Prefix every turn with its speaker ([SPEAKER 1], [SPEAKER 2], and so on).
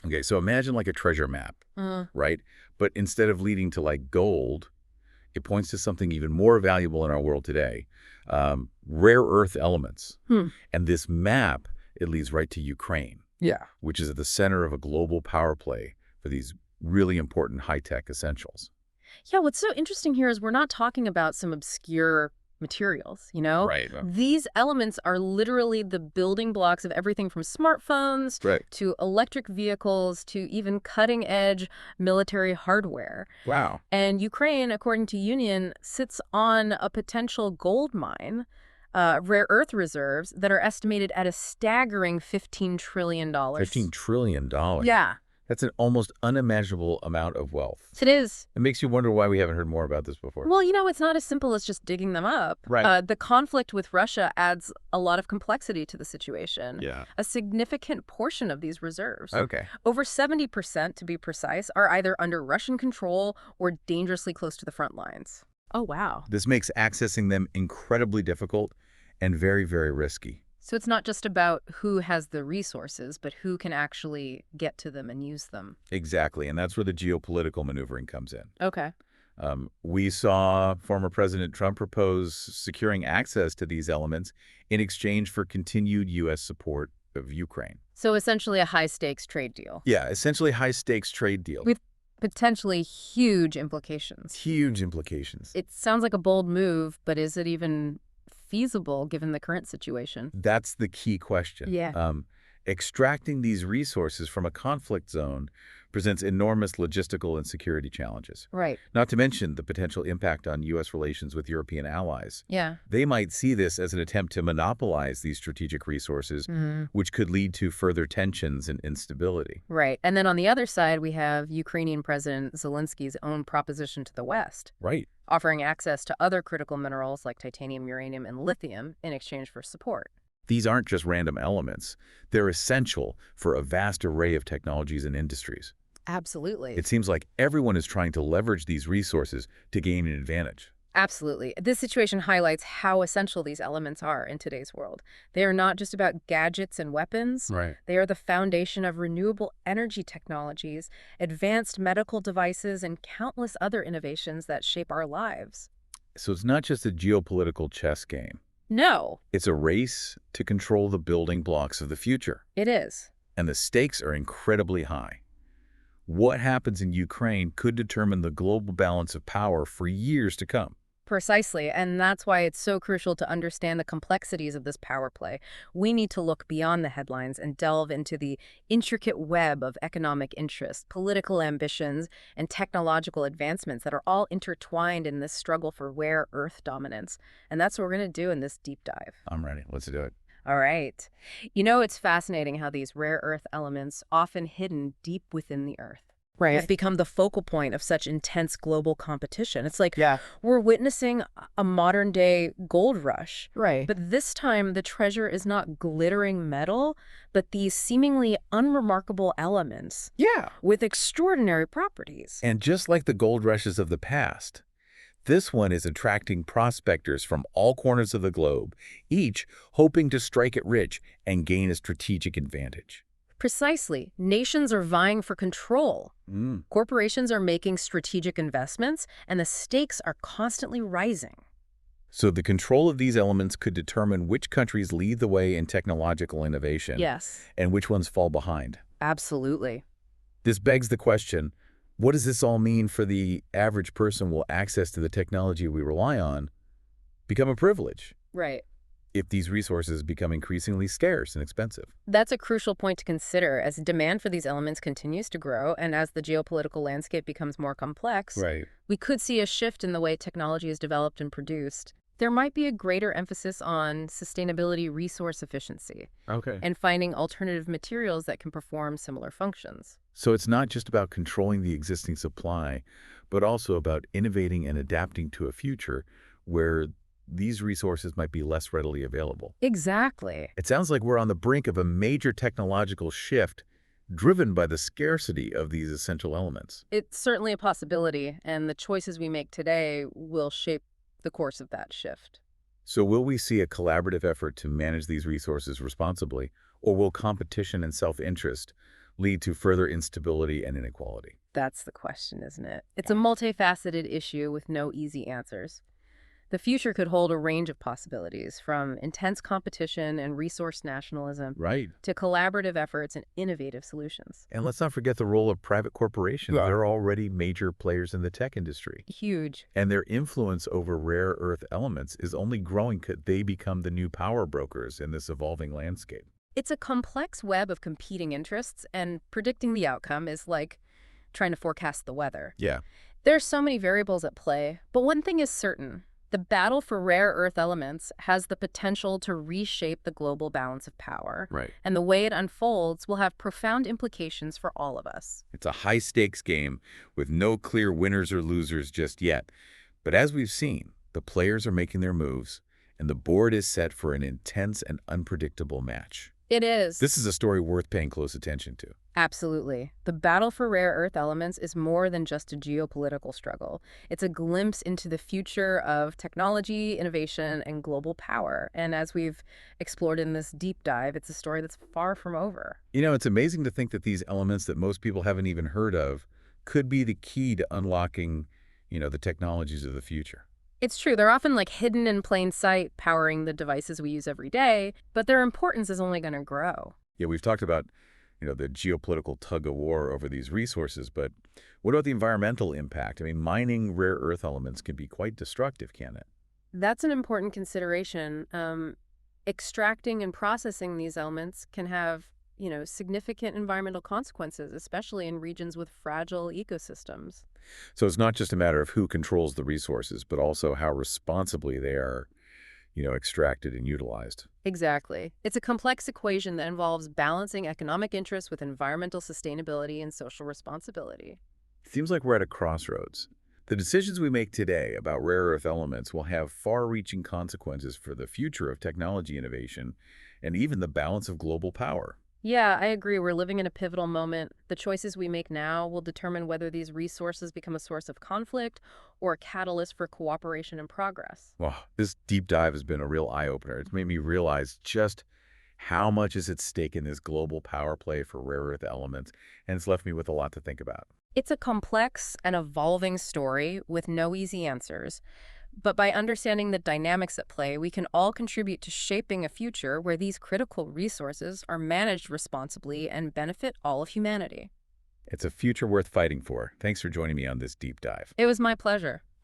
[SPEAKER 1] Okay, so imagine like a treasure map, right? But instead of leading to like gold, it points to something even more valuable in our world today, rare earth elements.
[SPEAKER 2] Hmm.
[SPEAKER 1] And this map, it leads right to Ukraine,
[SPEAKER 2] Yeah.
[SPEAKER 1] which is at the center of a global power play for these really important high-tech essentials.
[SPEAKER 2] Yeah, what's so interesting here is we're not talking about some obscure materials, you know?
[SPEAKER 1] Right.
[SPEAKER 2] These elements are literally the building blocks of everything from smartphones
[SPEAKER 1] Right.
[SPEAKER 2] to electric vehicles to even cutting-edge military hardware.
[SPEAKER 1] Wow.
[SPEAKER 2] And Ukraine, according to Union, sits on a potential gold mine, rare earth reserves that are estimated at a staggering $15 trillion.
[SPEAKER 1] $15 trillion.
[SPEAKER 2] Yeah,
[SPEAKER 1] That's an almost unimaginable amount of wealth.
[SPEAKER 2] it is.
[SPEAKER 1] It makes you wonder why we haven't heard more about this before.
[SPEAKER 2] Well, it's not as simple as just digging them up.
[SPEAKER 1] Right.
[SPEAKER 2] The conflict with Russia adds a lot of complexity to the situation.
[SPEAKER 1] Yeah.
[SPEAKER 2] A significant portion of these reserves,
[SPEAKER 1] Okay.
[SPEAKER 2] over 70% to be precise, are either under Russian control or dangerously close to the front lines. Oh, wow.
[SPEAKER 1] This makes accessing them incredibly difficult and very, very risky.
[SPEAKER 2] So it's not just about who has the resources, but who can actually get to them and use them.
[SPEAKER 1] Exactly, and that's where the geopolitical maneuvering comes in.
[SPEAKER 2] Okay.
[SPEAKER 1] We saw former President Trump propose securing access to these elements in exchange for continued U.S. support of Ukraine.
[SPEAKER 2] So essentially a high-stakes trade deal
[SPEAKER 1] Yeah, essentially high-stakes trade deal.
[SPEAKER 2] with potentially huge implications.
[SPEAKER 1] Huge implications.
[SPEAKER 2] It sounds like a bold move, but is it even feasible given the current situation?
[SPEAKER 1] That's the key question.
[SPEAKER 2] Yeah.
[SPEAKER 1] Extracting these resources from a conflict zone presents enormous logistical and security challenges,
[SPEAKER 2] Right.
[SPEAKER 1] not to mention the potential impact on U.S. relations with European allies.
[SPEAKER 2] Yeah.
[SPEAKER 1] They might see this as an attempt to monopolize these strategic resources, which could lead to further tensions and instability.
[SPEAKER 2] Right. And then on the other side, we have Ukrainian President Zelensky's own proposition to the West,
[SPEAKER 1] Right.
[SPEAKER 2] offering access to other critical minerals like titanium, uranium, and lithium in exchange for support.
[SPEAKER 1] These aren't just random elements. They're essential for a vast array of technologies and industries.
[SPEAKER 2] Absolutely.
[SPEAKER 1] It seems like everyone is trying to leverage these resources to gain an advantage.
[SPEAKER 2] Absolutely. This situation highlights how essential these elements are in today's world. They are not just about gadgets and weapons.
[SPEAKER 1] Right.
[SPEAKER 2] They are the foundation of renewable energy technologies, advanced medical devices, and countless other innovations that shape our lives.
[SPEAKER 1] So it's not just a geopolitical chess game.
[SPEAKER 2] No,
[SPEAKER 1] It's a race to control the building blocks of the future.
[SPEAKER 2] it is.
[SPEAKER 1] And the stakes are incredibly high. What happens in Ukraine could determine the global balance of power for years to come.
[SPEAKER 2] Precisely, and that's why it's so crucial to understand the complexities of this power play. We need to look beyond the headlines and delve into the intricate web of economic interests, political ambitions, and technological advancements that are all intertwined in this struggle for rare Earth dominance. And that's what we're going to do in this deep dive.
[SPEAKER 1] I'm ready. Let's do it.
[SPEAKER 2] All right. It's fascinating how these rare earth elements, often hidden deep within the Earth, have become the focal point of such intense global competition. It's like we're witnessing a modern-day gold rush.
[SPEAKER 3] Right.
[SPEAKER 2] But this time, the treasure is not glittering metal, but these seemingly unremarkable elements
[SPEAKER 3] Yeah.
[SPEAKER 2] with extraordinary properties.
[SPEAKER 1] And just like the gold rushes of the past, this one is attracting prospectors from all corners of the globe, each hoping to strike it rich and gain a strategic advantage.
[SPEAKER 2] Precisely. Nations are vying for control.
[SPEAKER 1] Mm.
[SPEAKER 2] Corporations are making strategic investments, and the stakes are constantly rising.
[SPEAKER 1] So the control of these elements could determine which countries lead the way in technological innovation
[SPEAKER 2] Yes,
[SPEAKER 1] and which ones fall behind.
[SPEAKER 2] absolutely.
[SPEAKER 1] This begs the question, what does this all mean for the average person? Will access to the technology we rely on become a privilege
[SPEAKER 2] Right.
[SPEAKER 1] if these resources become increasingly scarce and expensive?
[SPEAKER 2] That's a crucial point to consider as demand for these elements continues to grow and as the geopolitical landscape becomes more complex.
[SPEAKER 1] Right.
[SPEAKER 2] We could see a shift in the way technology is developed and produced. There might be a greater emphasis on sustainability, resource efficiency,
[SPEAKER 1] Okay.
[SPEAKER 2] and finding alternative materials that can perform similar functions.
[SPEAKER 1] So it's not just about controlling the existing supply, but also about innovating and adapting to a future where these resources might be less readily available.
[SPEAKER 2] Exactly.
[SPEAKER 1] It sounds like we're on the brink of a major technological shift driven by the scarcity of these essential elements.
[SPEAKER 2] It's certainly a possibility, and the choices we make today will shape the course of that shift.
[SPEAKER 1] So will we see a collaborative effort to manage these resources responsibly, or will competition and self-interest lead to further instability and inequality?
[SPEAKER 2] That's the question, isn't it? It's a multifaceted issue with no easy answers. The future could hold a range of possibilities, from intense competition and resource nationalism
[SPEAKER 1] Right.
[SPEAKER 2] to collaborative efforts and innovative solutions.
[SPEAKER 1] And let's not forget the role of private corporations.
[SPEAKER 3] Yeah.
[SPEAKER 1] They're already major players in the tech industry.
[SPEAKER 2] Huge.
[SPEAKER 1] And their influence over rare earth elements is only growing. Could they become the new power brokers in this evolving landscape?
[SPEAKER 2] It's a complex web of competing interests, and predicting the outcome is like trying to forecast the weather.
[SPEAKER 1] Yeah.
[SPEAKER 2] There's so many variables at play, but one thing is certain. The battle for rare earth elements has the potential to reshape the global balance of power,
[SPEAKER 1] Right.
[SPEAKER 2] and the way it unfolds will have profound implications for all of us.
[SPEAKER 1] It's a high-stakes game with no clear winners or losers just yet. But as we've seen, the players are making their moves, and the board is set for an intense and unpredictable match.
[SPEAKER 2] It is.
[SPEAKER 1] This is a story worth paying close attention to.
[SPEAKER 2] Absolutely. The battle for rare earth elements is more than just a geopolitical struggle. It's a glimpse into the future of technology, innovation, and global power. And as we've explored in this deep dive, it's a story that's far from over.
[SPEAKER 1] You know, it's amazing to think that these elements that most people haven't even heard of could be the key to unlocking, the technologies of the future.
[SPEAKER 2] It's true, they're often like hidden in plain sight, powering the devices we use every day, but their importance is only going to grow.
[SPEAKER 1] Yeah, we've talked about, the geopolitical tug-of-war over these resources, but what about the environmental impact? I mean, mining rare earth elements can be quite destructive, can it?
[SPEAKER 2] That's an important consideration. Extracting and processing these elements can have, significant environmental consequences, especially in regions with fragile ecosystems.
[SPEAKER 1] So it's not just a matter of who controls the resources, but also how responsibly they are, extracted and utilized.
[SPEAKER 2] Exactly. It's a complex equation that involves balancing economic interests with environmental sustainability and social responsibility.
[SPEAKER 1] Seems like we're at a crossroads. The decisions we make today about rare earth elements will have far-reaching consequences for the future of technology innovation and even the balance of global power.
[SPEAKER 2] Yeah, I agree. We're living in a pivotal moment. The choices we make now will determine whether these resources become a source of conflict or a catalyst for cooperation and progress.
[SPEAKER 1] Wow, this deep dive has been a real eye-opener. It's made me realize just how much is at stake in this global power play for rare earth elements, and it's left me with a lot to think about.
[SPEAKER 2] It's a complex and evolving story with no easy answers. But by understanding the dynamics at play, we can all contribute to shaping a future where these critical resources are managed responsibly and benefit all of humanity.
[SPEAKER 1] It's a future worth fighting for. Thanks for joining me on this deep dive.
[SPEAKER 2] It was my pleasure.